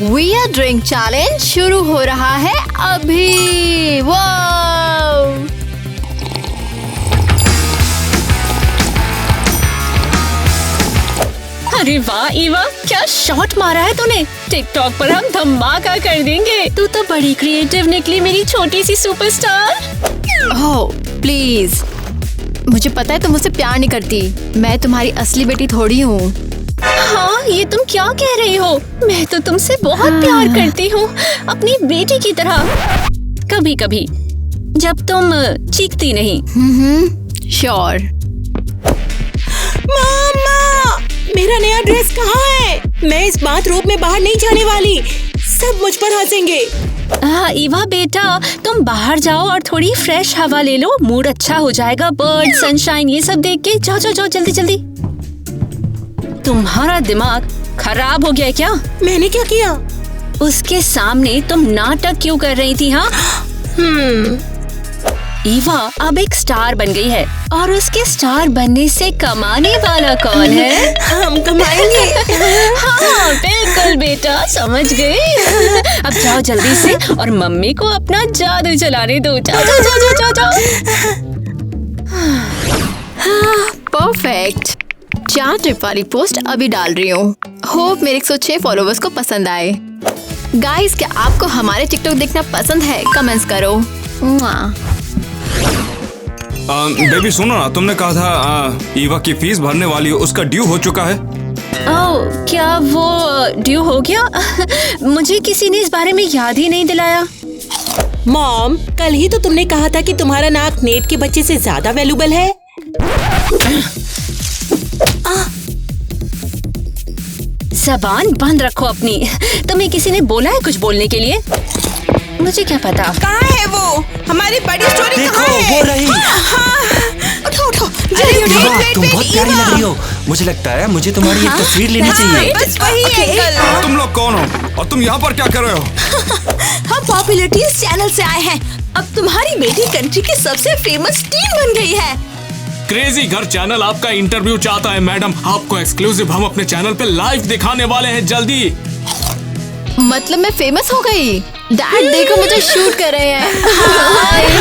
Wear drink challenge शुरू हो रहा है अभी। वाओ! अरे वाह ईवा, क्या शॉट मारा है तूने। टिकटॉक पर हम धमाका कर देंगे। तू तो बड़ी क्रिएटिव निकली मेरी छोटी सी सुपरस्टार। ओह प्लीज, मुझे पता है तुम मुझसे प्यार नहीं करती। मैं तुम्हारी असली बेटी थोड़ी हूँ। हाँ, ये तुम क्या कह रही हो? मैं तो तुमसे बहुत प्यार करती हूँ, अपनी बेटी की तरह। कभी कभी जब तुम चीखती नहीं। श्योर। मामा, मेरा नया ड्रेस कहाँ है? मैं इस बाथरूम में बाहर नहीं जाने वाली। सब मुझ पर हंसेंगे। हाँ ईवा बेटा, तुम बाहर जाओ और थोड़ी फ्रेश हवा ले लो। मूड अच्छा हो जाएगा। बर्ड, सनशाइन, ये सब देख के। जाओ जाओ जाओ, जल्दी जल्दी। तुम्हारा दिमाग खराब हो गया है क्या? मैंने क्या किया? उसके सामने तुम नाटक क्यों कर रही थी? हाँ, ईवा अब एक स्टार बन गई है, और उसके स्टार बनने से कमाने वाला कौन है? हम कमाएंगे। हाँ बिल्कुल बेटा, समझ गई। अब जाओ जल्दी से और मम्मी को अपना जादू चलाने दो। जाओ जाओ जाओ जाओ जाओ। परफेक्ट। 4 ट्रिप वाली पोस्ट अभी डाल रही हूँ। होप मेरे 106 फॉलोवर्स को पसंद आए। गाइस, क्या आपको हमारे टिकटॉक देखना पसंद है? कमेंट्स करो। बेबी सुनो ना, तुमने कहा था ईवा की फीस भरने वाली है, उसका ड्यू हो चुका है। ओह, क्या वो ड्यू हो गया? मुझे किसी ने इस बारे में याद ही नहीं दिलाया। मॉम, कल ही तो तुमने कहा था कि तुम्हारा नाक नेट के बच्चे से ज्यादा वैल्यूबल है। ज़बान बंद रखो अपनी। तुम्हें किसी ने बोला है कुछ बोलने के लिए? मुझे क्या पता। कहाँ है वो? हमारी बड़ी स्टोरी कहाँ है? वो रही। उठो उठो। तुम बहुत प्यारी लग रही हो। मुझे लगता है मुझे तुम्हारी एक तस्वीर लेनी चाहिए। बस वही है। तुम लोग कौन हो और तुम यहाँ पर क्या कर रहे हो? हम पॉपुलरिटी चैनल से आए हैं। अब तुम्हारी बेटी कंट्री की सबसे फेमस टीम बन गई है। क्रेजी घर चैनल आपका इंटरव्यू चाहता है मैडम। आपको एक्सक्लूसिव हम अपने चैनल पे लाइव दिखाने वाले हैं जल्दी। मतलब मैं फेमस हो गई? डैड देखो, मुझे शूट कर रहे हैं।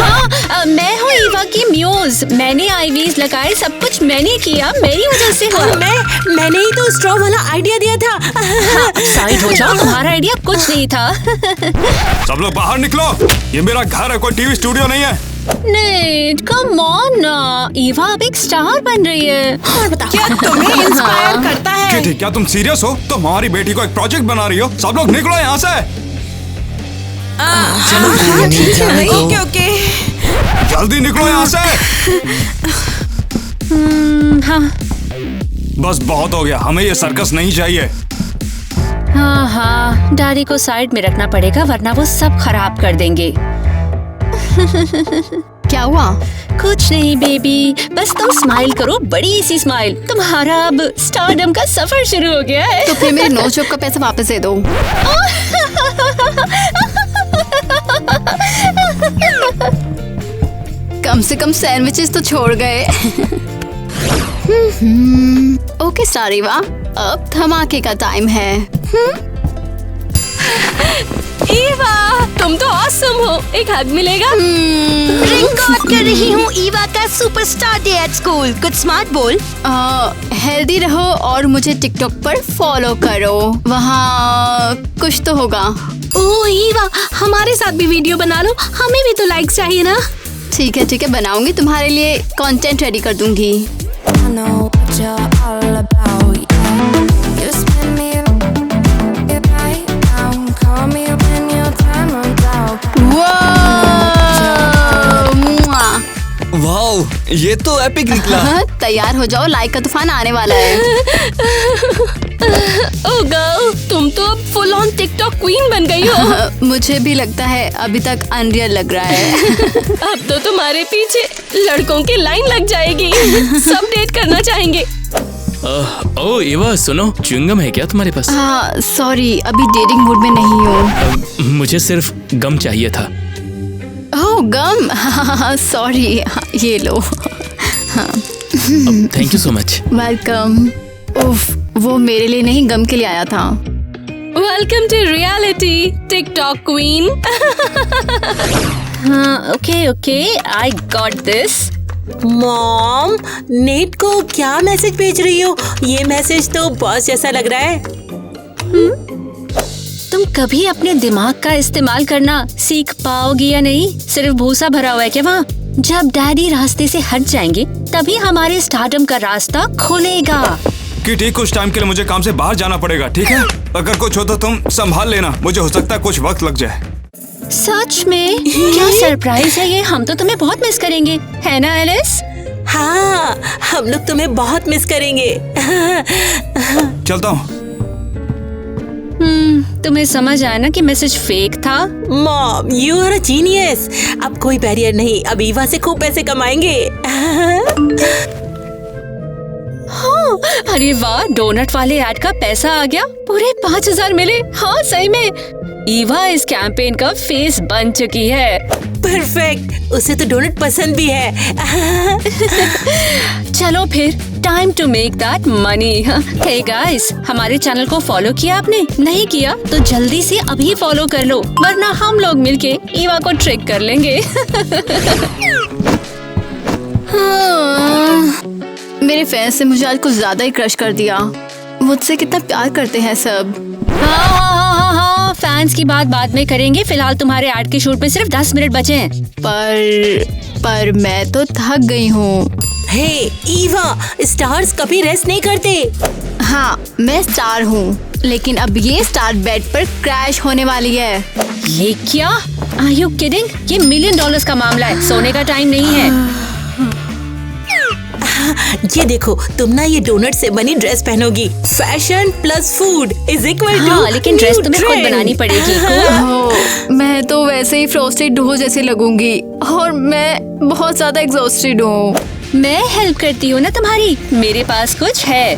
हाँ, मैं हूँ ईवा की म्यूज। मैंने आईवीज लगाए, सब कुछ मैंने किया, मेरी वजह से हुआ। मैंने ही तो स्ट्रॉ वाला आइडिया दिया था। साइड हो जाओ, तुम्हारा आइडिया कुछ नहीं था। सब लोग बाहर निकलो, ये मेरा घर है, कोई टीवी स्टूडियो नहीं है। नहीं, कम ऑन ना, ईवा अब एक स्टार बन रही है। क्या तुम्हें इंस्पायर करता है? किटी, क्या तुम सीरियस हो? तुम हमारी बेटी को एक प्रोजेक्ट बना रही हो? सब लोग निकलो यहाँ से। ओके। जल्दी निकलो यहाँ से। हाँ बस बहुत हो गया, हमें ये सर्कस नहीं चाहिए। हाँ हाँ, डैडी को साइड में रखना पड़ेगा, वरना वो सब खराब कर देंगे। क्या हुआ? कुछ नहीं बेबी, बस तुम स्माइल करो, बड़ी सी स्माइल। तुम्हारा अब स्टारडम का सफर शुरू हो गया है। तो फिर मेरे नोज जॉब का पैसा वापस दे दो। कम से कम सैंडविचेस तो छोड़ गए। ओके स्टार ईवा, अब धमाके का टाइम है। ईवा, तुम तो ऑसम हो। एक हग मिलेगा? रिकॉर्ड कर रही हूँ ईवा का सुपरस्टार डे एट स्कूल। कुछ स्मार्ट बोल। हेल्दी रहो और मुझे टिकटॉक पर फॉलो करो, वहाँ कुछ तो होगा। ओह ईवा, हमारे साथ भी वीडियो बना लो, हमें भी तो लाइक चाहिए ना। ठीक है, बनाऊंगी, तुम्हारे लिए कंटेंट रेडी कर दूंगी। वाओ, ये तो एपिक निकला। तैयार हो जाओ, लाइक का तूफान आने वाला है। ओह गर्ल, तुम तो अब फुल ऑन टिकटॉक क्वीन बन गई हो। मुझे भी लगता है, अभी तक अनरियल लग रहा है। अब तो तुम्हारे पीछे लड़कों की लाइन लग जाएगी। सब डेट करना चाहेंगे। ओह ईवा, सुनो, च्युइंगम है क्या तुम्हारे पास? हाँ सॉरी, अभी डेटिंग मूड में नहीं हूँ। मुझे सिर्फ गम चाहिए था। ओह गम, सॉरी, ये लो। Thank you so much. Welcome. उफ, वो मेरे लिए नहीं, गम के लिए आया था। Welcome to reality TikTok queen. हाँ, okay, I got this. Mom, net को क्या मैसेज भेज रही हो? ये मैसेज तो बॉस जैसा लग रहा है। तुम कभी अपने दिमाग का इस्तेमाल करना सीख पाओगी या नहीं? सिर्फ भूसा भरा हुआ है क्या वहाँ? जब डैडी रास्ते से हट जाएंगे तभी हमारे स्टारडम का रास्ता खुलेगा। किटी, कुछ टाइम के लिए मुझे काम से बाहर जाना पड़ेगा, ठीक है? अगर कुछ हो तो तुम संभाल लेना, मुझे हो सकता है कुछ वक्त लग जाए। सच में? क्या सरप्राइज है ये। हम तो तुम्हें बहुत मिस करेंगे, है ना एलिस? हाँ, हम लोग तुम्हें बहुत मिस करेंगे। चलता हूँ। तुम्हें समझ आया ना कि मैसेज फेक था? Mom, you are a genius. अब कोई बैरियर नहीं, अब ईवा से खूब पैसे कमाएंगे। हाँ, अरे वाह, डोनट वाले ऐड का पैसा आ गया। पूरे 5000 मिले। हाँ सही में, ईवा इस कैंपेन का फेस बन चुकी है। परफेक्ट, उसे तो डोनट पसंद भी है। चलो फिर, time to make that money. Hey guys, हमारे चैनल को फॉलो किया आपने? नहीं किया तो जल्दी से अभी फॉलो कर लो, वरना हम लोग मिलके ईवा को ट्रिक कर लेंगे। मेरे फैंस ने मुझे आज कुछ ज्यादा ही क्रश कर दिया। मुझसे कितना प्यार करते हैं सब। हाँ, फैंस की बात बाद में करेंगे। फिलहाल तुम्हारे ऐड के शूट पे सिर्फ 10 मिनट बचे हैं। पर मैं तो थक गई हूँ। हे ईवा, स्टार्स कभी रेस्ट नहीं करते। हाँ, मैं स्टार हूँ, लेकिन अब ये स्टार बेड पर क्रैश होने वाली है। ये क्या? Are you kidding? ये $1 मिलियन का मामला है, सोने का टाइम नहीं है। ये देखो, तुम ना ये डोनट से बनी ड्रेस पहनोगी। Fashion plus food is equal to. हाँ, लेकिन ड्रेस तुम्हें खुद बनानी पड़ेगी। मैं तो वैसे ही फ्रोस्टेड डो जैसे लगूंगी और मैं बहुत ज्यादा एग्जॉस्टेड हूँ। मैं हेल्प करती हूँ ना तुम्हारी, मेरे पास कुछ है।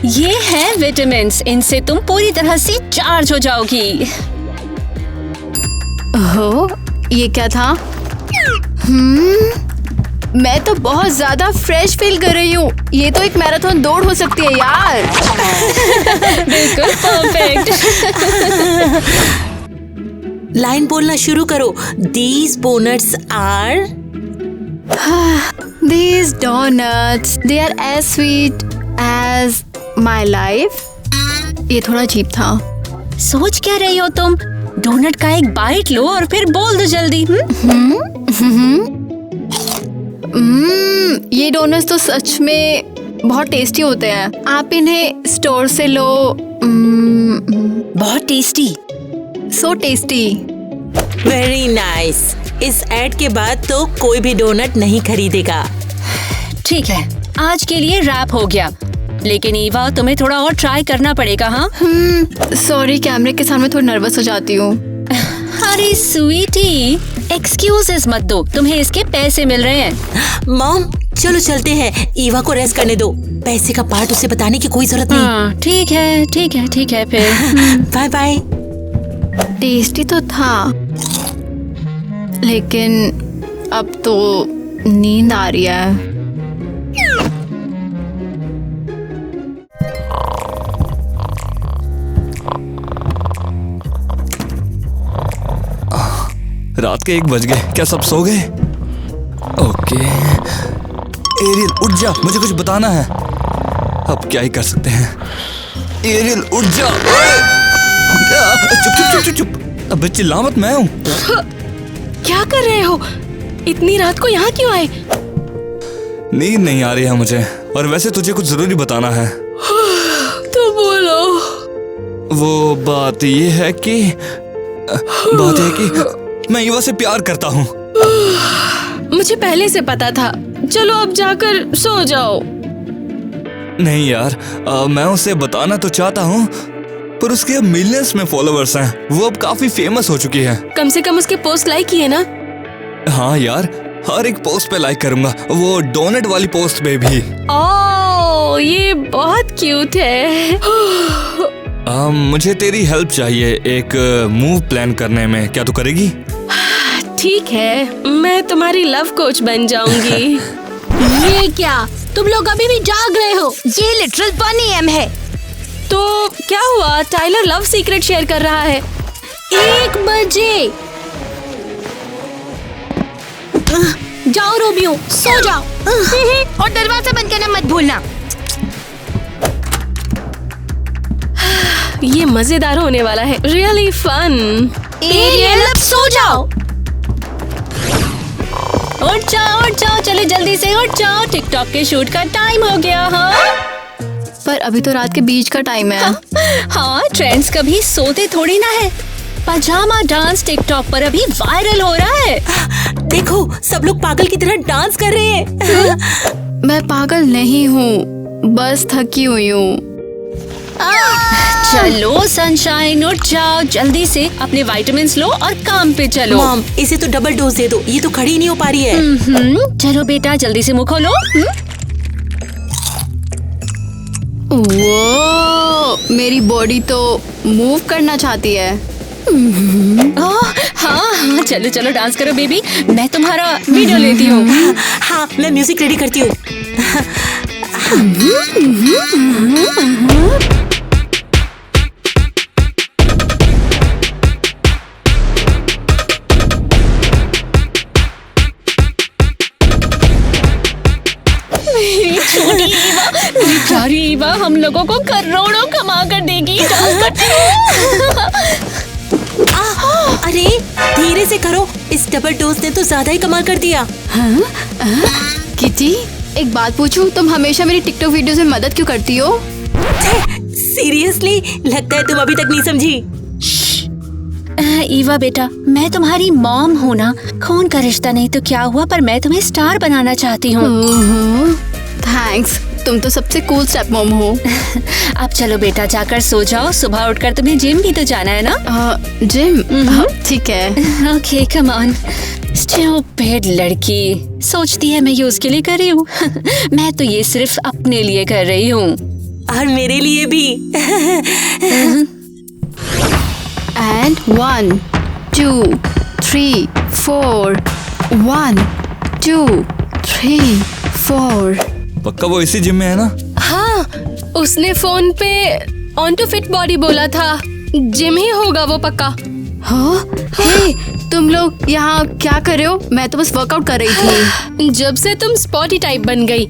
ये है विटामिन्स, इनसे तुम पूरी तरह से चार्ज हो जाओगी। ओह, ये क्या था? मैं तो बहुत ज्यादा फ्रेश फील कर रही हूँ। ये तो एक मैराथन दौड़ हो सकती है यार। बिल्कुल परफेक्ट। लाइन बोलना शुरू करो। These donuts are These donuts, they are as sweet as my life. ये थोड़ा अजीब था। सोच क्या रही हो तुम? डोनट का एक बाइट लो और फिर बोल दो जल्दी। ये डोनट्स तो सच में बहुत टेस्टी होते हैं। आप इन्हें स्टोर से लो। बहुत tasty. So tasty. Very nice. इस एड के बाद तो कोई भी डोनट नहीं खरीदेगा। ठीक है, आज के लिए रैप हो गया, लेकिन ईवा तुम्हें थोड़ा और ट्राई करना पड़ेगा। हाँ, सॉरी, कैमरे के सामने थोड़ा नर्वस हो जाती हूँ। अरे स्वीटी, एक्सक्यूजेस मत दो, तुम्हें इसके पैसे मिल रहे हैं। मॉम, चलो चलते हैं। ईवा को रेस्ट करने दो। पैसे का पार्ट उसे बताने की कोई जरूरत नहीं। हाँ, ठीक है फिर। Bye bye. टेस्टी तो था, लेकिन अब तो नींद आ रही है। रात के 1 बज गए, क्या सब सो गए? ओके, एरियल उठ जा, मुझे कुछ बताना है। अब क्या ही कर सकते हैं। एरियल उठ जा। चुप। अब चिल्ला मत, मैं हूँ। क्या कर रहे हो? इतनी रात को यहाँ क्यों आए? नींद नहीं आ रही है मुझे, और वैसे तुझे कुछ जरूरी बताना है। तो बोलो। वो बात ये है कि मैं ईवा से प्यार करता हूँ। मुझे पहले से पता था। चलो अब जाकर सो जाओ। नहीं यार, मैं उसे बताना तो चाहता हूँ, पर उसके अब मिलियंस में फॉलोअर्स हैं। वो अब काफी फेमस हो चुकी है। कम से कम उसके पोस्ट लाइक किए ना? हाँ यार, हर एक पोस्ट पे लाइक करूंगा, वो डोनट वाली पोस्ट पे भी। ओह, ये बहुत क्यूट है। मुझे तेरी हेल्प चाहिए एक मूव प्लान करने में, क्या तू करेगी? ठीक है, मैं तुम्हारी लव कोच बन जाऊंगी। ये क्या? तुम लोग अभी भी जाग रहे हो। ये लिटरल 1 AM है। तो क्या हुआ? टाइलर लव सीक्रेट शेयर कर रहा है। 1 बजे। जाओ रोमियो, सो जाओ। और दरवाजा बंद करना मत भूलना। ये मजेदार होने वाला है। Really fun. एरियल अब सो जाओ। उठ जाओ, चले जल्दी से उठ जाओ। टिकटॉक के शूट का टाइम हो गया। हाँ पर अभी तो रात के बीच का टाइम है। हाँ, ट्रेंड्स कभी सोते थोड़ी ना है। पजामा डांस टिकटॉक पर अभी वायरल हो रहा है। देखो, सब लोग पागल की तरह डांस कर रहे हैं। मैं पागल नहीं हूँ, बस थकी हुई हूँ। चलो सनशाइन, उठ जाओ जल्दी से। अपने विटामिन्स लो और काम पे चलो। मॉम, इसे तो डबल डोज दे दो, ये तो खड़ी नहीं हो पा रही है। चलो बेटा, जल्दी से मुंह खोलो। वो मेरी बॉडी तो मूव करना चाहती है। हाँ, चलो डांस करो बेबी। मैं तुम्हारा वीडियो लेती हूँ। हाँ, मैं म्यूजिक रेडी करती हूँ। बेचारी ईवा हम लोगों को करोड़ों कमा कर देगी। डांस करती अरे धीरे से करो, इस डबल डोज ने तो ज्यादा ही कमाल कर दिया। किटी, एक बात पूछूं, तुम हमेशा मेरी टिकटॉक वीडियोस में मदद क्यों करती हो? सीरियसली, लगता है तुम अभी तक नहीं समझी। ईवा बेटा, मैं तुम्हारी मॉम हूँ ना। खून का रिश्ता नहीं तो क्या हुआ, पर मैं तुम्हें स्टार बनाना चाहती हूँ। थैंक्स, तुम तो सबसे कूल स्टेप मॉम हो। अब चलो बेटा, जाकर सो जाओ। सुबह उठकर तुम्हें जिम भी तो जाना है ना। जिम? ठीक है। Okay, come on. स्टूपिड लड़की, सोचती है मैं ये उसके लिए कर रही हूँ। मैं तो ये सिर्फ अपने लिए कर रही हूँ। और मेरे लिए भी। And 1 2 3 4 1 2 3 4। पक्का वो इसी जिम में है ना? हाँ, उसने फोन पे ऑन टू फिट बॉडी बोला था। जिम ही होगा वो पक्का। हाँ? हे, तुम लोग यहाँ क्या कर रहे हो? मैं तो बस वर्कआउट कर रही थी। जब से तुम स्पॉटी टाइप बन गई।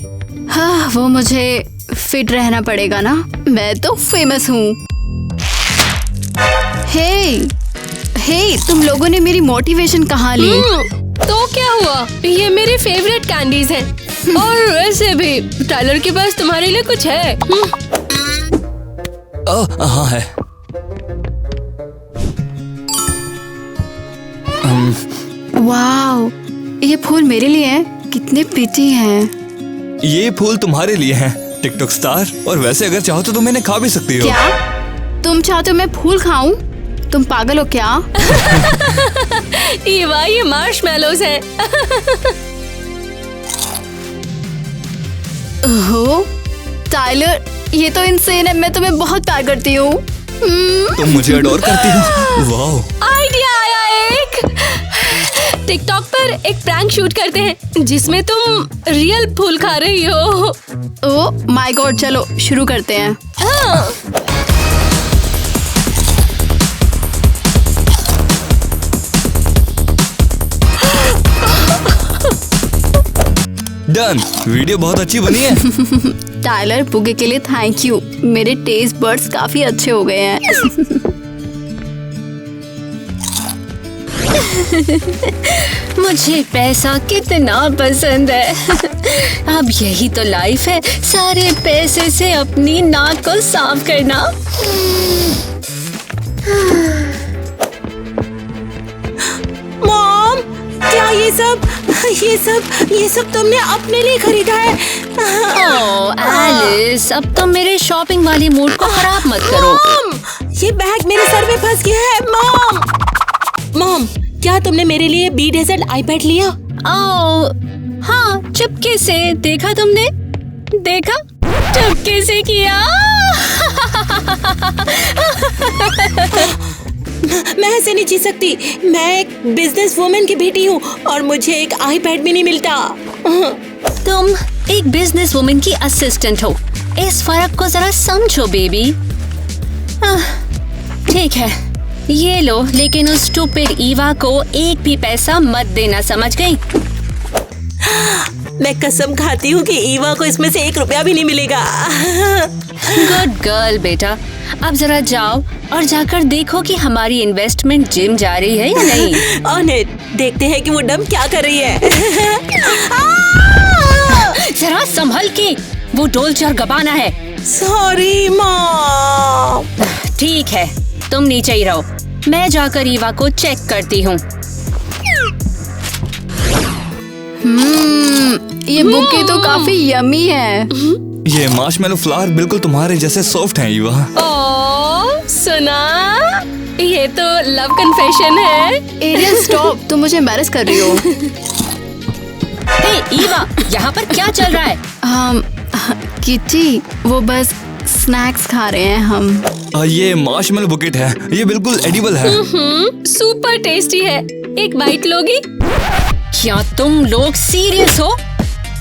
हाँ, वो मुझे फिट रहना पड़ेगा ना, मैं तो फेमस हूँ। हे, तुम लोगों ने मेरी मोटिवेशन कहाँ ली? तो क्या हुआ, ये मेरे फेवरेट कैंडीज हैं। और वैसे भी टाइलर के पास तुम्हारे लिए कुछ है। हाँ है। वाओ, ये फूल मेरे लिए हैं। कितने प्रीति हैं। ये फूल तुम्हारे लिए हैं, टिकटॉक स्टार। और वैसे अगर चाहो तो तुम इन्हें खा भी सकती हो। क्या तुम चाहते हो मैं फूल खाऊं? तुम पागल हो क्या? ये मार्शमैलोज हैं। ओहो, टाइलर, ये तो इंसेन है। मैं तुम्हें बहुत प्यार करती हूँ। तुम मुझे अडोर करती हो। वाह, आइडिया आया एक। टिकटॉक पर एक प्रैंक शूट करते हैं जिसमें तुम रियल फूल खा रही हो। ओह माय गॉड, चलो शुरू करते हैं। डन। वीडियो बहुत अच्छी बनी है। टाइलर, बुगे के लिए थैंक यू। मेरे टेस्ट बड्स काफी अच्छे हो गए हैं। मुझे पैसा कितना पसंद है। अब यही तो लाइफ है, सारे पैसे से अपनी नाक को साफ करना। मॉम, क्या ये सब तुमने अपने लिए खरीदा है? ओह एलिस, अब तो मेरे शॉपिंग वाली मूड को खराब मत करो। मॉम, ये बैग मेरे सर में फंस गया है। मॉम, क्या तुमने मेरे लिए बी डेजर्ट आईपैड लिया? ओह हाँ, चुपके से। देखा तुमने? देखा, चुपके से किया। मैं ऐसे नहीं जी सकती। मैं एक बिजनेस वुमन की बेटी हूँ और मुझे एक आईपैड भी नहीं मिलता। तुम एक बिजनेस वुमन की असिस्टेंट हो, इस फर्क को जरा समझो बेबी। ठीक है, ये लो, लेकिन उस स्टूपिड ईवा को एक भी पैसा मत देना, समझ गई? मैं कसम खाती हूँ कि ईवा को इसमें से 1 रुपया भी नहीं मिलेगा। गुड गर्ल बेटा। अब जरा जाओ और जाकर देखो कि हमारी इन्वेस्टमेंट जिम जा रही है या नहीं। ऑन इट, देखते हैं कि वो डम क्या कर रही है। जरा संभल के, वो डोलचर गबाना है। Sorry mom. ठीक है, तुम नीचे ही रहो, मैं जाकर ईवा को चेक करती हूँ। ये बुके तो काफी यमी है। ये मार्शमेलो फ्लावर बिल्कुल तुम्हारे जैसे सॉफ्ट हैं ईवा। ओह, सुना? ये तो लव कन्फेशन है। एरियल स्टॉप, तुम मुझे एम्बैरस कर रही हो। हे ईवा, यहाँ पर क्या चल रहा है? किटी, वो बस स्नैक्स खा रहे हैं हम। ये मार्शमेलो बुकेट है, ये बिल्कुल एडिबल है। सुपर टेस्टी है, एक बाइट लोगी? क्या तुम लोग सीरियस हो?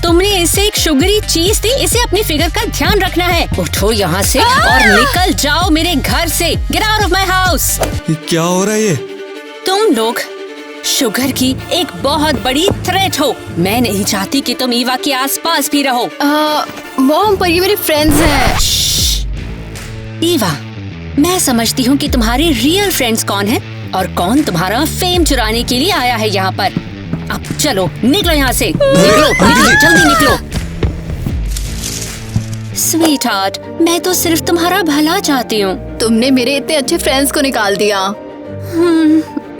तुमने इसे एक शुगरी चीज दी, इसे अपनी फिगर का ध्यान रखना है। उठो यहाँ से और निकल जाओ मेरे घर से। Get out of my house. क्या हो रहा है ये? तुम लोग शुगर की एक बहुत बड़ी थ्रेट हो। मैं नहीं चाहती कि तुम ईवा के आसपास भी रहो। मॉम, पर ये मेरे फ्रेंड्स हैं। ईवा, मैं समझती हूँ कि तुम्हारे रियल फ्रेंड्स कौन हैं और कौन तुम्हारा फेम चुराने के लिए आया है यहाँ पर। अब चलो, निकलो यहाँ से। निकलो, जल्दी निकलो। स्वीट हार्ट, मैं तो सिर्फ तुम्हारा भला चाहती हूँ। तुमने मेरे इतने अच्छे फ्रेंड्स को निकाल दिया।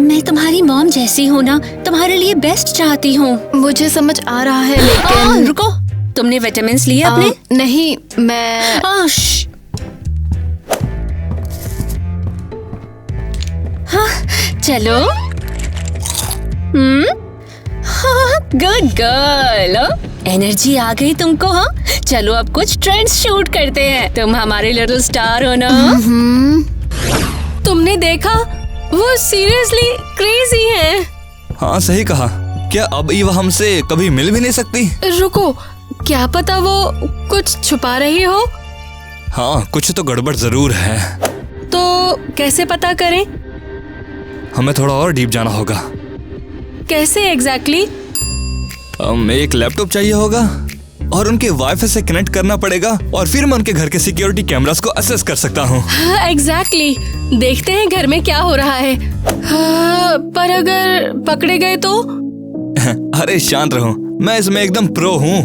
मैं तुम्हारी मॉम जैसी हूँ ना, तुम्हारे लिए बेस्ट चाहती हूँ। मुझे समझ आ रहा है, लेकिन रुको, तुमने विटामिन्स लिए अपने? नहीं, मैं हाँ, चलो। गुड गर्ल, एनर्जी आ गई तुमको? हाँ, चलो अब कुछ ट्रेंड्स शूट करते हैं। तुम हमारे लिटिल स्टार हो ना। तुमने देखा, वो सीरियसली क्रेजी है। हाँ, सही कहा। क्या अब ईवा हमसे कभी मिल भी नहीं सकती? रुको, क्या पता वो कुछ छुपा रही हो? हाँ, कुछ तो गड़बड़ जरूर है। तो कैसे पता करें? हमें थोड़ा और डीप जाना होगा। कैसे एग्जैक्टली? एक लैपटॉप चाहिए होगा और उनके वाईफाई से कनेक्ट करना पड़ेगा और फिर मैं उनके घर के सिक्योरिटी कैमरास को असेस कर सकता हूँ। एग्जैक्टली, देखते हैं घर में क्या हो रहा है। पर अगर पकड़े गए तो? अरे शांत रहो, मैं इसमें एकदम प्रो हूँ।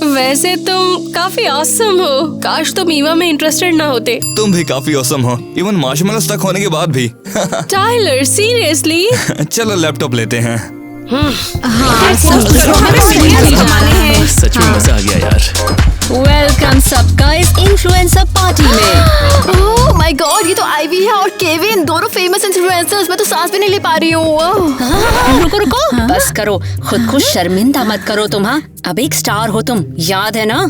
वैसे तुम काफी ऑसम हो। काश तुम ईवा में इंटरेस्टेड ना होते। तुम भी काफी ऑसम हो, इवन मार्शमेलो स्टक होने के बाद भी। Tyler, seriously? चलो लैपटॉप लेते हैं। सच में मजा आ गया यार। वेलकम सबका इस इन्फ्लुएंसर पार्टी में। ओह माय गॉड, ये तो आईवी है और केविन, दोनों फेमस इन्फ्लुएंसर्स। मैं तो सांस भी नहीं ले पा रही हूँ। रुको रुको, बस करो, खुद को शर्मिंदा मत करो तुम। हाँ, अब एक स्टार हो तुम, याद है ना?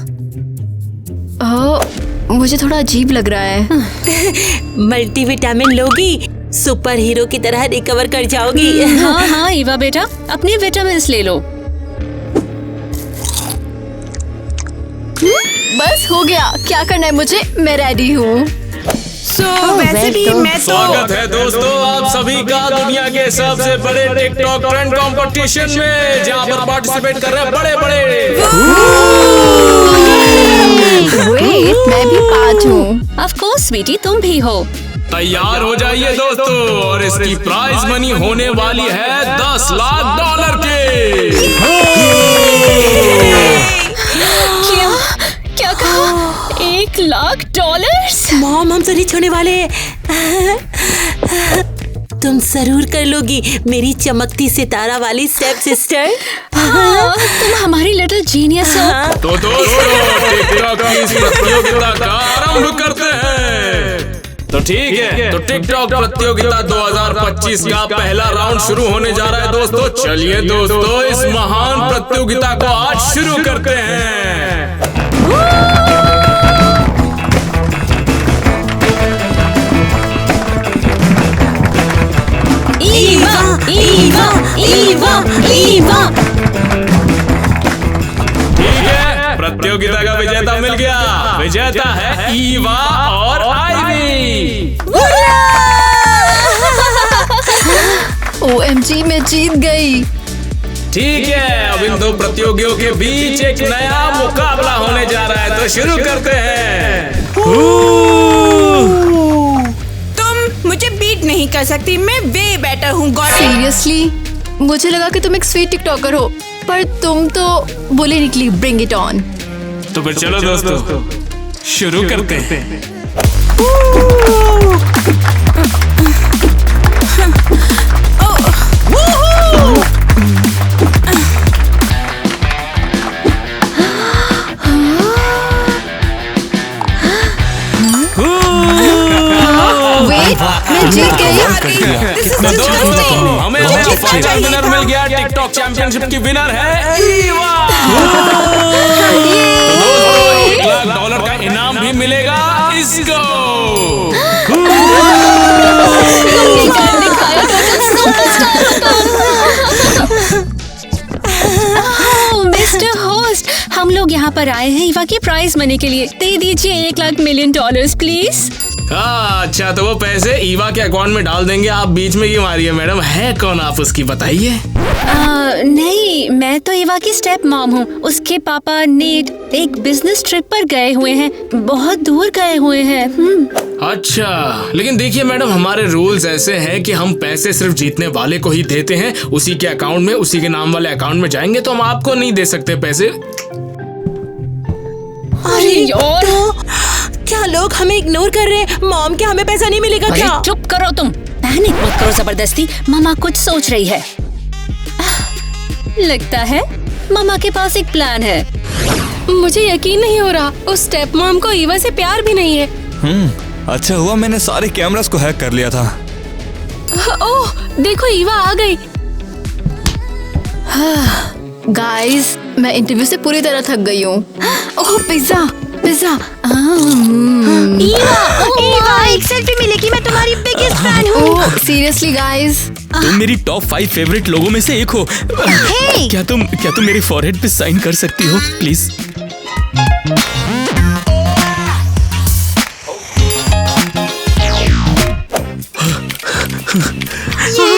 मुझे थोड़ा अजीब लग रहा है। मल्टीविटामिन लोगी, सुपर हीरो की तरह रिकवर कर जाओगी। हाँ हाँ ईवा बेटा, अपनी विटामिन्स ले लो। बस हो गया, क्या करना है मुझे, मैं रेडी हूँ। वैसे भी मैं तो स्वागत है दोस्तों आप सभी का दुनिया के सबसे बड़े टिकटॉक ट्रेंड कंपटीशन में, जहाँ पर पार्टिसिपेट कर रहे हैं बड़े बड़े। वेट, मैं भी 5 हूँ। ऑफ कोर्स स्वीटी, तुम भी हो। तैयार हो जाइए दोस्तों, और इसकी प्राइज मनी होने वाली है $10 लाख के। क्या कहा? $1 लाख? मॉम, हम तो नहीं छोड़ने वाले। तुम जरूर कर लोगी मेरी चमकती सितारा वाली स्टेप सिस्टर। तुम हमारी लिटिल जीनियस हो। तो दोस्तों टिकटॉक की इस प्रतियोगिता का आरंभ करते हैं। तो ठीक है, तो टिकटॉक प्रतियोगिता 2025 का पहला राउंड शुरू होने जा रहा है दोस्तों। चलिए दोस्तों, इस महान प्रतियोगिता को आज शुरू करते हैं। ईवा, ईवा, ईवा, ईवा। विजेता है ईवा और आईवी। OMG, मैं जीत गई। ठीक है, अब इन दो प्रतियोगियों के बीच एक नया मुकाबला होने जा रहा है, तो शुरू करते हैं। तुम मुझे बीट नहीं कर सकती, मैं वे बेटर हूँ। Got it. सीरियसली, मुझे लगा कि तुम एक स्वीट टिकटॉकर हो, पर तुम तो बोले निकली ब्रिंग इट ऑन। तो फिर चलो दोस्तों, शुरू करते हैं। मैं जीत गई। दोस्तों, हमें फाइनल विनर मिल गया। टिकटॉक चैंपियनशिप की विनर है ईवा। दोस्तों, $1,00,000 का इनाम भी मिलेगा इसको। मिस्टर होस्ट, हम लोग यहाँ पर आए हैं ईवा की प्राइज मनी के लिए। दे दीजिए $1,00,000 प्लीज। अच्छा, तो वो पैसे ईवा के अकाउंट में डाल देंगे। आप बीच में क्यों मारिए मैडम? है कौन आप, उसकी बताइए। नहीं, मैं तो ईवा की स्टेप मॉम हूँ। उसके पापा नीट एक बिजनेस ट्रिप पर गए हुए हैं, बहुत दूर गए हुए हैं। अच्छा, लेकिन देखिए मैडम, हमारे रूल्स ऐसे हैं कि हम पैसे सिर्फ जीतने वाले को ही देते हैं। उसी के अकाउंट में, उसी के नाम वाले अकाउंट में जाएंगे, तो हम आपको नहीं दे सकते पैसे। अरे यार, क्या लोग हमें इग्नोर कर रहे हैं? मॉम, क्या हमें पैसा नहीं मिलेगा अरे क्या? चुप करो तुम, पैनिक मत करो जबरदस्ती। मामा कुछ सोच रही है। लगता है मामा के पास एक प्लान है। मुझे यकीन नहीं हो रहा, उस स्टेप मॉम को ईवा से प्यार भी नहीं है। अच्छा हुआ मैंने सारे कैमरास को हैक कर लिया था। ओह, देखो ईवा आ गई। गाइस, मैं इंटरव्यू से पूरी तरह थक गई हूँ। ओह, पिज्जा पिज्जा। ईवा, एक सेल्फी मिलेगी, मैं तुम्हारी बिगेस्ट फैन हूँ। ओह, सीरियसली गाइस, तुम मेरी टॉप 5 फेवरेट लोगों में से एक हो। क्या तुम मेरे फॉरहेड पे साइन कर सकती हो प्लीज?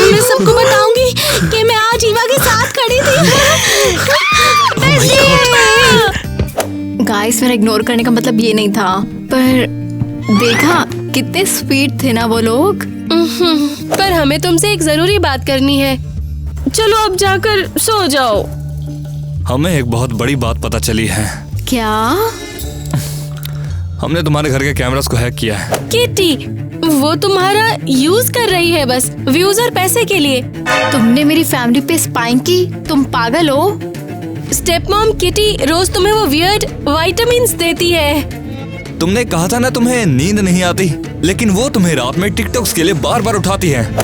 मैं सबको बताऊंगी कि मैं आज ईवा के साथ खड़ी थी। गाइस, मेरा इग्नोर करने का मतलब ये नहीं था, पर देखा कितने स्वीट थे ना वो लोग। पर हमें तुमसे एक जरूरी बात करनी है। चलो अब जाकर सो जाओ। हमें एक बहुत बड़ी बात पता चली है। क्या? हमने तुम्हारे घर के कैमरास को हैक किया है। किटी, वो तुम्हारा यूज कर रही है बस, व्यूज और पैसे के लिए। तुमने मेरी फैमिली पे स्पाइंग की? तुम पागल हो? स्टेप मॉम किटी रोज तुम्हें वो वियर्ड विटामिन्स देती है। तुमने कहा था ना तुम्हें नींद नहीं आती, लेकिन वो तुम्हें रात में टिकटॉक्स के लिए बार बार उठाती है।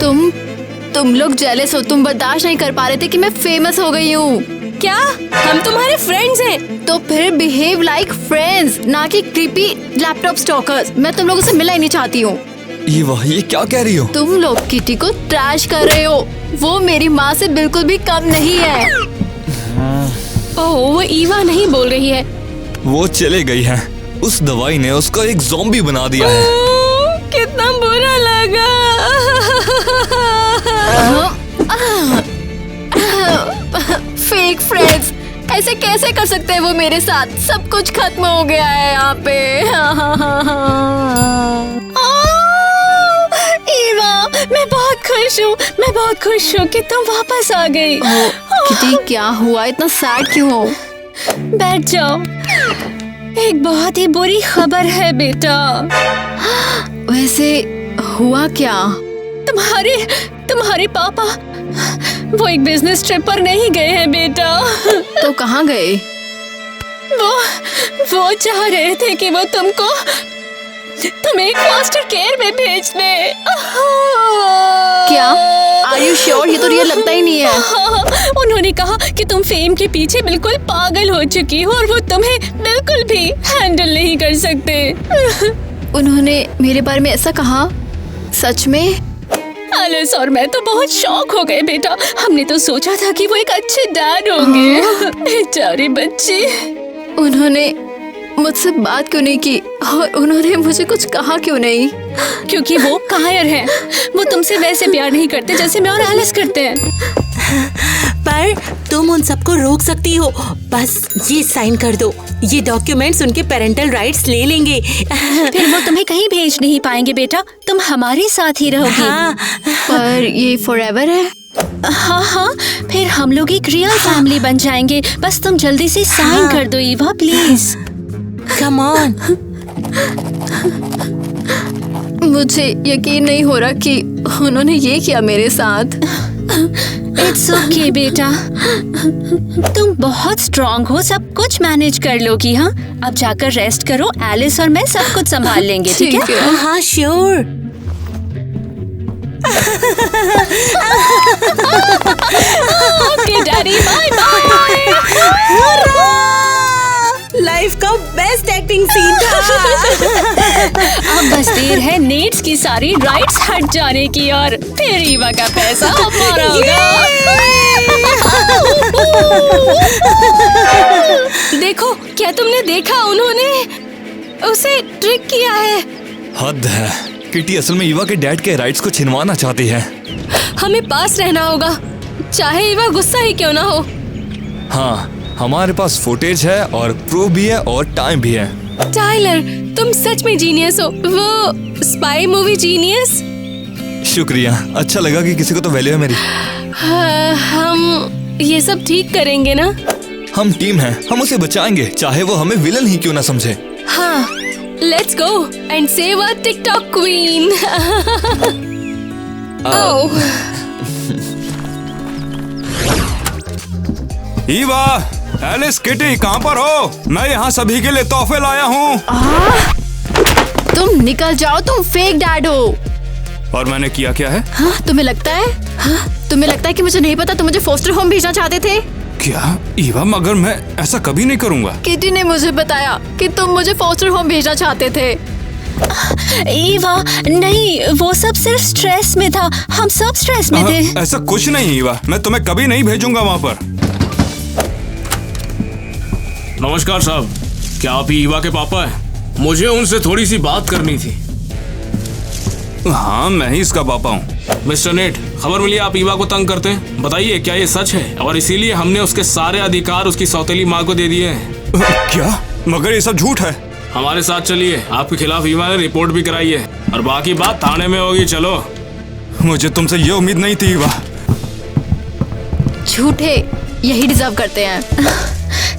तुम लोग जेलस हो। तुम बर्दाश्त नहीं कर पा रहे थे कि मैं फेमस हो गई हूँ। क्या हम तुम्हारे फ्रेंड्स हैं? तो फिर बिहेव लाइक फ्रेंड्स, ना कि क्रीपी लैपटॉप स्टॉकर्स। मैं तुम लोगों से मिलना ही नहीं चाहती हूँ। ये क्या कह रही हो? तुम लोग किटी को ट्रैश कर रहे हो। वो मेरी माँ से बिल्कुल भी कम नहीं है। ओह, वो ईवा नहीं बोल रही है। वो चले गई है। उस दवाई ने उसको एक ज़ॉम्बी बना दिया है। कितना बुरा लगा। फेक फ्रेंड्स, ऐसे कैसे कर सकते हैं वो मेरे साथ? सब कुछ खत्म हो गया है यहाँ पे। ईवा, मैं बहुत खुश हूँ कि तुम वापस आ गई। किटी, क्या हुआ? इतना सैड क्यों हो? बैठ जाओ। एक बहुत ही बुरी खबर है बेटा। वैसे हुआ क्या? तुम्हारे पापा वो एक बिजनेस ट्रिप पर नहीं गए हैं बेटा। तो कहाँ गए? वो चाह रहे थे कि वो तुम्हें फॉस्टर केयर में भेज दे। क्या? Are you sure? ये तो रियल लगता ही नहीं है। हाँ, उन्होंने कहा कि तुम फेम के पीछे बिल्कुल पागल हो चुकी हो और वो तुम्हें बिल्कुल भी हैंडल नहीं कर सकते। उन्होंने मेरे बारे में ऐसा कहा? सच में? एलिस और मैं तो बहुत शॉक हो गए बेटा। हमने तो सोचा था कि वो एक अच्छे डैड होंगे। बेचारे बच्चे। उन्होंने मुझसे बात क्यों नहीं की और उन्होंने मुझे कुछ कहा क्यों नहीं? क्योंकि वो कायर हैं। वो तुमसे वैसे प्यार नहीं करते जैसे मैं और एलिस करते हैं। पर तुम उन सबको रोक सकती हो। बस ये साइन कर दो, ये डॉक्यूमेंट्स उनके पेरेंटल राइट्स ले लेंगे। फिर वो तुम्हें कहीं भेज नहीं पाएंगे बेटा, तुम हमारे साथ ही रहोगी। हाँ, पर ये फॉरएवर है। हाँ, फिर हम लोग एक रियल फैमिली बन जाएंगे। बस तुम जल्दी से साइन कर दो ईवा, प्लीज। Come on. मुझे यकीन नहीं हो रहा कि उन्होंने ये किया मेरे साथ। इट्स ओके बेटा, तुम बहुत स्ट्रॉन्ग हो, सब कुछ मैनेज कर लोगी। हाँ, अब जाकर रेस्ट करो, एलिस और मैं सब कुछ संभाल लेंगे, ठीक है? हाँ sure. Okay daddy, bye bye. Life का बेस्ट एक्टिंग सीन था। अब बस देर है नेट्स की सारी राइट्स हट जाने की और फिर ईवा का पैसा हमारा होगा। देखो, क्या तुमने देखा? उन्होंने उसे ट्रिक किया है। हद है। किटी असल में ईवा के डैड के राइट्स को छिनवाना चाहती है। हमें पास रहना होगा, चाहे ईवा गुस्सा ही क्यों ना हो। हाँ, हमारे पास फुटेज है और प्रूफ भी है और टाइम भी है। टाइलर, तुम सच में जीनियस हो। वो स्पाई मूवी जीनियस। शुक्रिया, अच्छा लगा कि किसी को तो वैल्यू है मेरी। हम ये सब ठीक करेंगे ना? हम टीम हैं, हम उसे बचाएंगे, चाहे वो हमें विलन ही क्यों ना समझे। हाँ, let's go and save our TikTok queen. Oh, Eva, Alice, Kitty, कहाँ पर हो? मैं यहाँ सभी के लिए तोहफे लाया हूँ। तुम निकल जाओ, तुम फेक डैड हो। और मैंने किया क्या है? हाँ, तुम्हें लगता है? हाँ, तुम्हें लगता है कि मुझे नहीं पता तुम मुझे फोस्टर होम भेजना चाहते थे? क्या ईवा, मगर मैं ऐसा कभी नहीं करूँगा। किटी ने मुझे बताया कि तुम मुझे फोस्टर होम भेजना चाहते थे। ईवा, नहीं, वो सब सिर्फ स्ट्रेस में था। हम सब स्ट्रेस में थे। ऐसा कुछ नहीं ईवा, मैं तुम्हें कभी नहीं भेजूंगा वहाँ पर। नमस्कार साहब, क्या आप ही ईवा के पापा हैं? मुझे उनसे थोड़ी सी बात करनी थी। हाँ, मैं ही इसका पापा हूँ। मिस्टर नेट, खबर मिली आप ईवा को तंग करते हैं। बताइए, क्या ये सच है? और इसीलिए हमने उसके सारे अधिकार उसकी सौतेली माँ को दे दिए हैं। क्या? मगर ये सब झूठ है। हमारे साथ चलिए, आपके खिलाफ ईवा ने रिपोर्ट भी कराई है और बाकी बात थाने में होगी। चलो। मुझे तुमसे ये उम्मीद नहीं थी ईवा। झूठे यही डिजर्व करते हैं।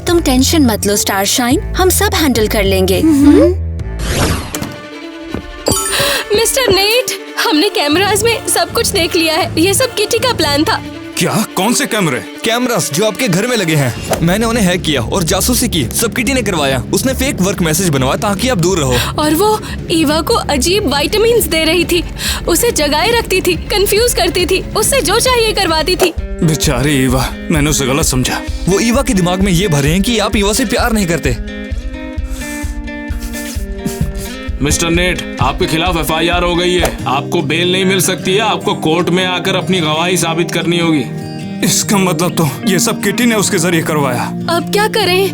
तुम टेंशन मत लो स्टार शाइन, हम सब हैंडल कर लेंगे। मिस्टर नेट, हमने कैमरास में सब कुछ देख लिया है। ये सब किटी का प्लान था। क्या? कौन से कैमरे? कैमरास जो आपके घर में लगे हैं। मैंने उन्हें हैक किया और जासूसी की, सब किटी ने करवाया। उसने फेक वर्क मैसेज बनवाया ताकि आप दूर रहो। और वो ईवा को अजीब विटामिन्स दे रही थी, उसे जगाए रखती थी, कंफ्यूज करती थी, उससे जो चाहिए करवाती थी। बेचारी ईवा, मैंने उसे गलत समझा। वो ईवा के दिमाग में ये भरे हैं कि आप ईवा से प्यार नहीं करते। मिस्टर नेट, आपके खिलाफ FIR हो गई है। आपको बेल नहीं मिल सकती है, आपको कोर्ट में आकर अपनी गवाही साबित करनी होगी। इसका मतलब तो ये सब किटी ने उसके जरिए करवाया। अब क्या करें?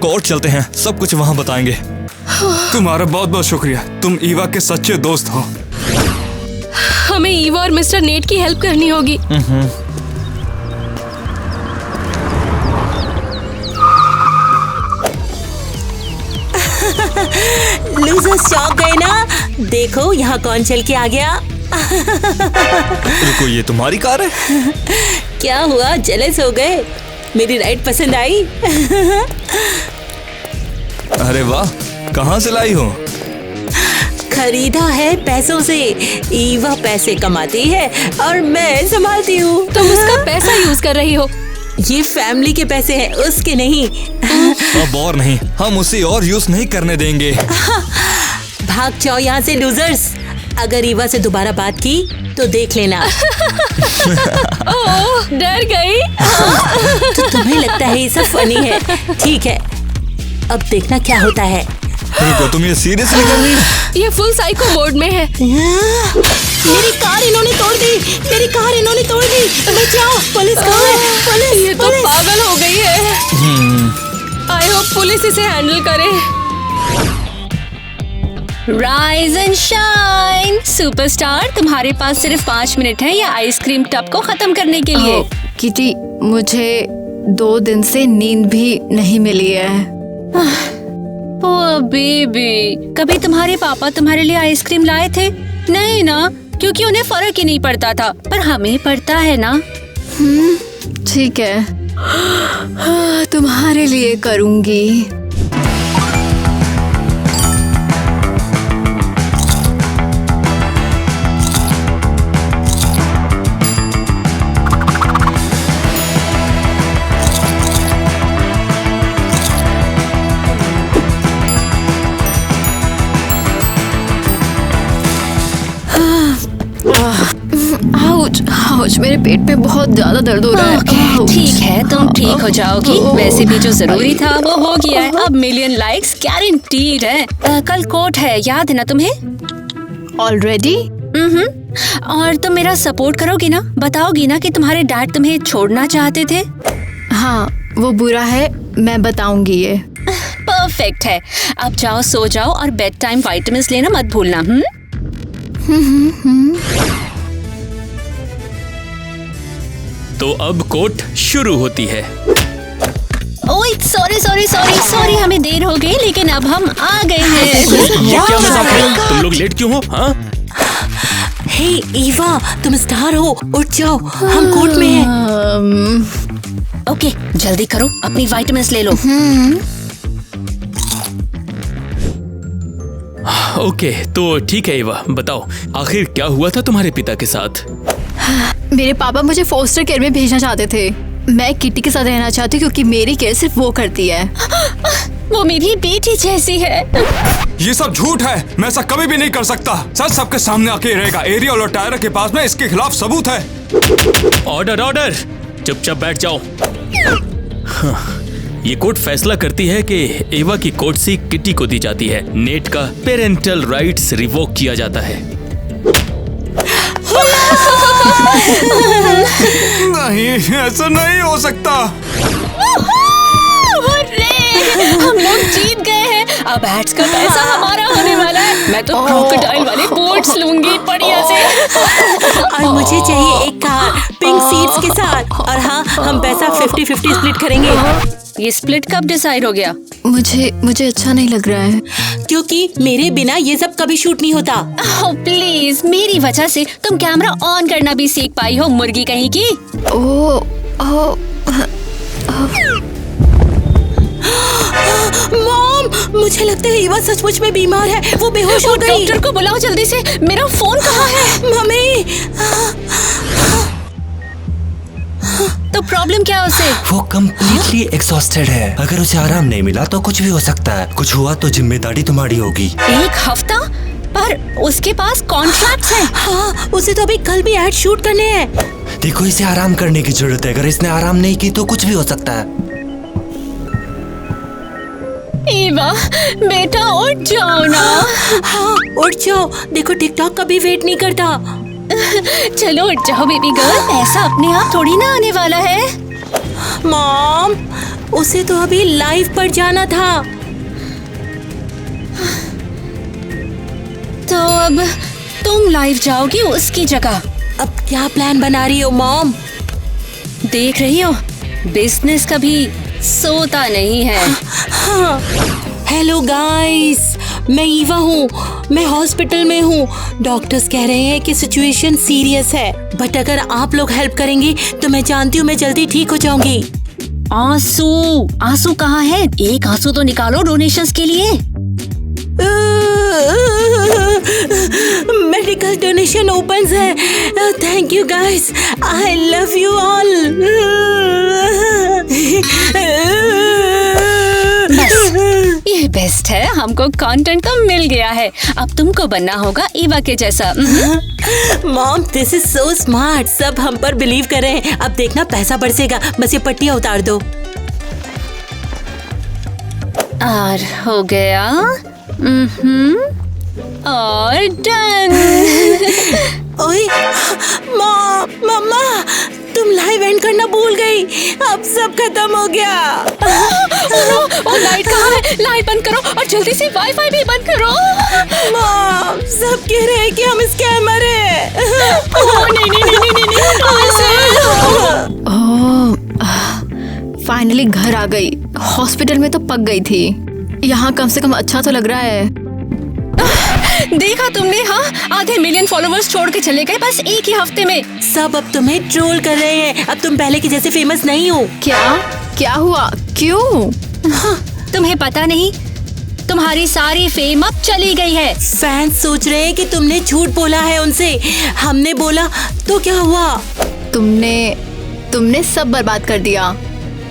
कोर्ट चलते हैं, सब कुछ वहाँ बताएंगे। तुम्हारा बहुत बहुत शुक्रिया, तुम ईवा के सच्चे दोस्त हो। हमें ईवा और मिस्टर नेट की हेल्प करनी होगी। लूजर्स चौंक गए ना? देखो यहाँ कौन चल के आ गया। रुको, ये तुम्हारी कार है? क्या हुआ, जेलस हो गए? मेरी राइड पसंद आई? अरे वाह, कहाँ से लाई हो? खरीदा है पैसों से। ईवा पैसे कमाती है और मैं संभालती हूँ। तुम उसका पैसा यूज कर रही हो। ये फैमिली के पैसे हैं, उसके नहीं। अब और नहीं, हम उसे और यूज नहीं करने देंगे। भाग जाओ यहाँ से लूजर्स। अगर ईवा से दोबारा बात की तो देख लेना। ओह, डर गई। तो तुम्हें लगता है ये सब फनी है? ठीक है, अब देखना क्या होता है। रुको, तुम ये सीरियसली कर रही हो? ये फुल साइको मोड में है। मेरी कार इन्होंने तोड़ दी, मेरी कार इन्होंने तोड़ दी। बचाओ, पुलिस कहाँ है? पुलिस, ये तो पुलिस। पागल हो गई है। आई होप पुलिस इसे हैंडल करे। राइज एंड शाइन सुपरस्टार, तुम्हारे पास सिर्फ 5 मिनट है ये आइसक्रीम टब को खत्म करने के लिए। किटी, मुझे 2 दिन से नींद भी नहीं मिली है। ओ बेबी, कभी तुम्हारे पापा तुम्हारे लिए आइसक्रीम लाए थे? नहीं ना, क्योंकि उन्हें फर्क ही नहीं पड़ता था, पर हमें पड़ता है ना। ठीक है, तुम्हारे लिए करूंगी। आउच, मेरे पेट में बहुत ज्यादा दर्द हो रहा है। ओके, ठीक है, तुम ठीक हो जाओगी। वैसे भी जो जरूरी था वो हो गया है। अब मिलियन लाइक्स गारंटीड है। कल कोर्ट है, याद है ना तुम्हें? ऑलरेडी? और तुम मेरा सपोर्ट करोगी ना? बताओगी ना कि तुम्हारे डैड तुम्हें छोड़ना चाहते थे? हाँ, वो बुरा है, मैं बताऊंगी ये। परफेक्ट है। अब जाओ, सो जाओ और बेड टाइम विटामिन्स लेना मत भूलना। तो अब कोर्ट शुरू होती है। ओए सॉरी, हमें देर हो गई, लेकिन अब हम आ गए हैं। ये क्या मजाक है? तुम लोग लेट क्यों हो? हाँ? हे ईवा, तुम स्टार हो, उठ जाओ, हम कोर्ट में हैं। ओके, जल्दी करो, अपनी विटामिन्स ले लो। ओके, तो ठीक है ईवा, बताओ आखिर क्या हुआ था तुम्हारे पिता के साथ? मेरे पापा मुझे फोस्टर केयर में भेजना चाहते थे। मैं किटी के साथ रहना चाहती हूँ क्योंकि मेरी केयर सिर्फ वो करती है। वो मेरी बेटी जैसी है। ये सब झूठ है, मैं ऐसा कभी भी नहीं कर सकता। सच सबके सामने आके रहेगा। एरियल और टायरा के पास में इसके खिलाफ सबूत है। ऑर्डर, चुपचाप बैठ जाओ। ये कोर्ट फैसला करती है कि एवा की कोर्ट से किटी को दी जाती है। नेट का पेरेंटल राइट्स रिवोक किया जाता है। नहीं, ऐसा नहीं हो सकता। हम लोग जीत गए हैं। अब एड्स का पैसा हमारा होने वाला है। मैं तो क्रोकोडाइल वाले कोट्स लूंगी बढ़िया से। और मुझे चाहिए एक कार पिंक सीट्स के साथ। और हाँ, हम पैसा 50-50 स्प्लिट करेंगे। ये स्प्लिट कब डिसाइड हो गया? मुझे अच्छा नहीं लग रहा है, क्योंकि मेरे बिना ये सब कभी शूट नहीं होता। प्लीज, मेरी वजह से तुम कैमरा ऑन करना भी सीख पाई हो, मुर्गी कहीं की। मॉम, मुझे लगता है ईवा सचमुच में बीमार है। वो बेहोश हो गई। डॉक्टर को बुलाओ जल्दी से। मेरा फोन कहाँ है? मम्मी, तो प्रॉब्लम क्या है उसे? वो कम्प्लीटली एग्जॉस्टेड है। अगर उसे आराम नहीं मिला तो कुछ भी हो सकता है। कुछ हुआ तो जिम्मेदारी तुम्हारी होगी। 1 हफ्ता? पर उसके पास कॉन्ट्रैक्ट्स हैं। हाँ, उसे तो अभी कल भी एड शूट करने हैं। देखो, इसे आराम करने की जरूरत है। अगर इसने आराम नहीं की तो कुछ भी हो सकता है। ईवा, बेटा उठ जाओ ना। हाँ, उठ जाओ। देखो, टिकटॉक कभी वेट नहीं करता। चलो उठ जाओ बेबी गर्ल, ऐसा अपने आप थोड़ी ना आने वाला है। मॉम, उसे तो अभी लाइव पर जाना था। तो अब तुम लाइव जाओगी उसकी जगह। अब क्या प्लान बना रही हो मॉम? देख रही हो, बिजनेस कभी सोता नहीं है। हाँ। हेलो गाइस, मैं ईवा हूँ। मैं हॉस्पिटल में हूँ। डॉक्टर्स कह रहे हैं कि सिचुएशन सीरियस है, बट अगर आप लोग हेल्प करेंगे तो मैं जानती हूँ मैं जल्दी ठीक हो जाऊंगी। आंसू कहाँ है? एक आंसू तो निकालो डोनेशंस के लिए। मेडिकल डोनेशन ओपन है। Thank you guys, I love you all. ये बेस्ट है, हमको कंटेंट तो मिल गया है। अब तुमको बनना होगा ईवा के जैसा। Mom, this is so smart. सब हम पर बिलीव कर रहे हैं। अब देखना पैसा बरसेगा। बस ये पट्टियाँ उतार दो। और हो गया। और डन। ओए, मम्मा, तुम लाइव एंड करना भूल भूल गई, अब सब खत्म हो गया। ओ लाइट कहाँ है? लाइट बंद करो और जल्दी से वाईफाई भी बंद करो। मॉम, सब कह रहे हैं कि हम स्कैमर हैं। फाइनली घर आ गई। हॉस्पिटल में तो पक गई थी, यहाँ कम से कम अच्छा तो लग रहा है। देखा तुमने? हाँ, आधे मिलियन फॉलोवर्स छोड़ के चले गए बस एक ही हफ्ते में। सब अब तुम्हें ट्रोल कर रहे हैं, अब तुम पहले की जैसे फेमस नहीं हो। क्या हुआ? क्यों? तुम्हें पता नहीं, तुम्हारी सारी फेम अब चली गई है। फैंस सोच रहे हैं कि तुमने झूठ बोला है उनसे। हमने बोला तो क्या हुआ? तुमने सब बर्बाद कर दिया।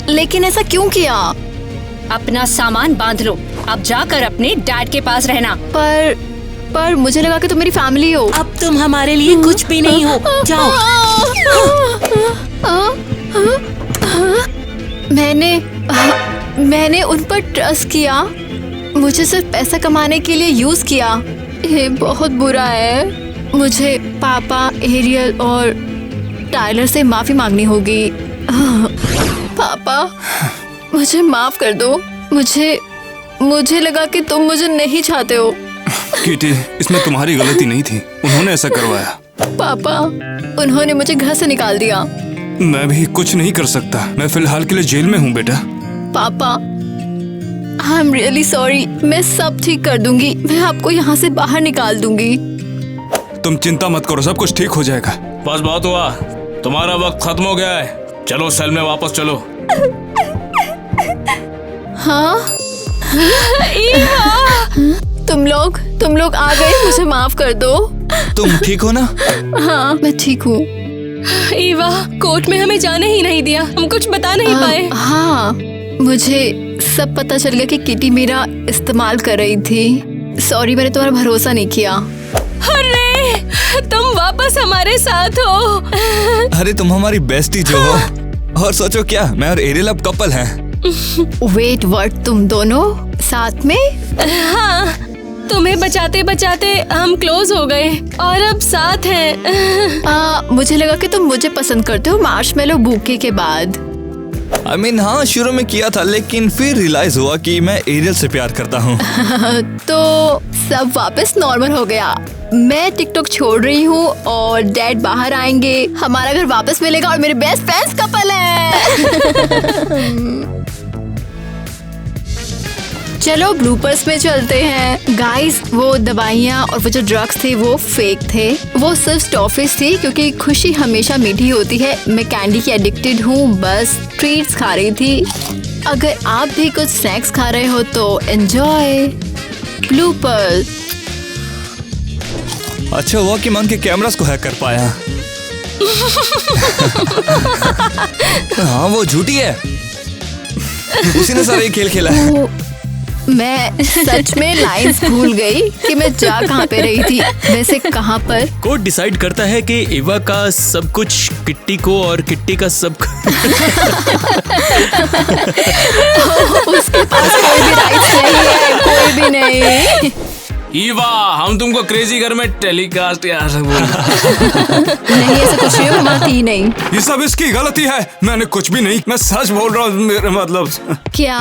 लेकिन ऐसा क्यों किया? अपना सामान बांध लो, अब जाकर अपने डैड के पास रहना। पर मुझे लगा कि तुम मेरी फैमिली हो। अब तुम हमारे लिए कुछ भी नहीं हो, जाओ। मैंने उन पर ट्रस्ट किया, मुझे सिर्फ पैसा कमाने के लिए यूज किया। ये बहुत बुरा है। मुझे पापा, एरियल और टाइलर से माफी मांगनी होगी। पापा, मुझे माफ कर दो। मुझे लगा कि तुम मुझे नहीं चाहते हो। किटी, इसमें तुम्हारी गलती नहीं थी, उन्होंने ऐसा करवाया। पापा, उन्होंने मुझे घर से निकाल दिया। मैं भी कुछ नहीं कर सकता, मैं फिलहाल के लिए जेल में हूँ बेटा। पापा, आई एम रियली सॉरी। मैं सब ठीक कर दूंगी, मैं आपको यहाँ से बाहर निकाल दूंगी। तुम चिंता मत करो, सब कुछ ठीक हो जाएगा। बस बहुत हुआ, तुम्हारा वक्त खत्म हो गया है, चलो सेल में वापस चलो। हाँ? तुम लोग आ गए, मुझे माफ कर दो। तुम ठीक हो ना? हाँ, मैं ठीक हूँ। ईवा, कोर्ट में हमें जाने ही नहीं दिया, हम कुछ बता नहीं पाए। हाँ, मुझे सब पता चल गया कि किटी मेरा इस्तेमाल कर रही थी। सॉरी, मैंने तुम्हारा भरोसा नहीं किया। अरे, तुम वापस हमारे साथ हो। अरे तुम हमारी बेस्टी जो हो। और सोचो क्या, मैं और एरियल अब कपल हैं। Wait, what? तुम दोनों साथ में? हाँ, तुम्हें बचाते बचाते हम क्लोज हो गए और अब साथ हैं। मुझे लगा कि तुम मुझे पसंद करते हो मार्शमेलो बुके के बाद। I mean, हाँ, शुरू में किया था, लेकिन फिर रियलाइज हुआ कि मैं एरियल से प्यार करता हूँ। तो सब वापस नॉर्मल हो गया। मैं टिकटॉक छोड़ रही हूँ और डैड बाहर आएंगे, हमारा घर वापस मिलेगा और मेरे बेस्ट फ्रेंड्स कपल है। चलो ब्लूपर्स में चलते हैं। गाइस, वो दवाइयाँ और वो जो ड्रग्स थे वो फेक थे, वो सिर्फ टॉफीज थी, क्योंकि खुशी हमेशा मीठी होती है। मैं कैंडी की एडिक्टेड हूँ, बस ट्रीट्स खा रही थी। अगर आप भी कुछ स्नैक्स खा रहे हो तो एंजॉय। ब्लूपर्स। अच्छा हुआ कि मैं उनके कैमरास को हैक कर पाया। हाँ, वो झूठी है, उसी ने सारा ये खेल खेला है। मैं सच में लाइंस भूल गई कि मैं जा कहाँ पे रही थी। वैसे कहाँ पर? कोर्ट डिसाइड करता है कि एवा का सब कुछ किट्टी को और किट्टी का सब उसके पास कोई भी राइट्स नहीं है, कोई भी नहीं। ईवा, हम तुमको क्रेजी घर में टेलीकास्ट यार नहीं, ऐसा कुछ नहीं, हमारी थी नहीं। ये सब इसकी गलती है, मैंने कुछ भी नहीं, मैं सच बोल रहा हूँ, मेरा मतलब। क्या?